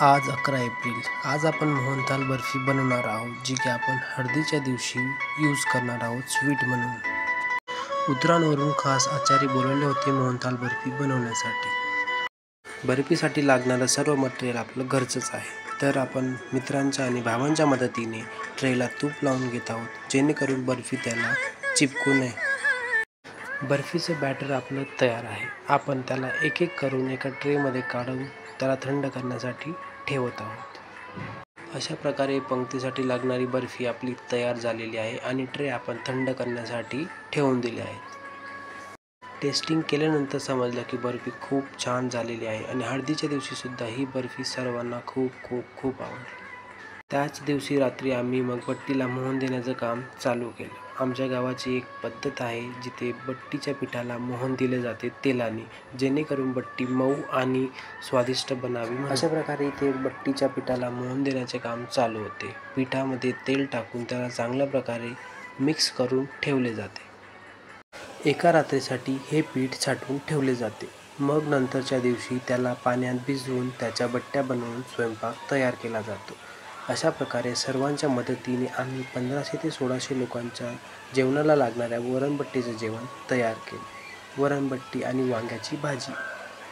आज 11 एप्रिल. आज आपण मोहनथाल बर्फी बनवणार आहोत, जी की आपण हळदीच्या दिवशी यूज करणार आहोत स्वीट म्हणून. उतरांवरून खास आचारी बोलवले होते मोहनथाल बर्फी बनवण्यासाठी. बर्फीसाठी लागणारं सर्व मटेरियल आपलं घरचंच आहे. तर आपण मित्रांच्या आणि भावांच्या मदतीने ट्रेला तूप लावून घेत आहोत, जेणेकरून बर्फी त्याला चिपकू नये. बर्फीचं बॅटर आपलं तयार आहे. आपण त्याला एक एक करून एका ट्रेमध्ये काढून त्याला थंड करण्यासाठी ठेवत आहोत. अशा प्रकारे पंक्तीसाठी लागणारी बर्फी आपली तयार झालेली आहे आणि ट्रे आपण थंड करण्यासाठी ठेवून दिले आहेत. टेस्टिंग केल्यानंतर समजलं की बर्फी खूप छान झालेली आहे आणि हळदीच्या दिवशीसुद्धा ही बर्फी सर्वांना खूप खूप खूप आवडली. त्याच दिवशी रात्री आम्ही मग बट्टीला मोहन देण्याचं काम चालू केलं. आमच्या गावाची एक पद्धत आहे, जिथे बट्टीच्या पिठाला मोहन दिले जाते तेलाने, जेणेकरून बट्टी मऊ आणि स्वादिष्ट बनावी. अशा प्रकारे इथे बट्टीच्या पिठाला मोहन देण्याचे काम चालू होते. पिठामध्ये तेल टाकून त्याला चांगल्या प्रकारे मिक्स करून ठेवले जाते. एका रात्रीसाठी हे पीठ साठवून ठेवले जाते. मग नंतरच्या दिवशी त्याला पाण्यात भिजवून त्याच्या बट्ट्या बनवून स्वयंपाक तयार केला जातो. अशा प्रकारे सर्वांच्या मदतीने आम्ही 1500 ते 1600 लोकांच्या जेवणाला लागणाऱ्या वरणबट्टीचं जेवण तयार केले. वरणबट्टी आणि वांग्याची भाजी.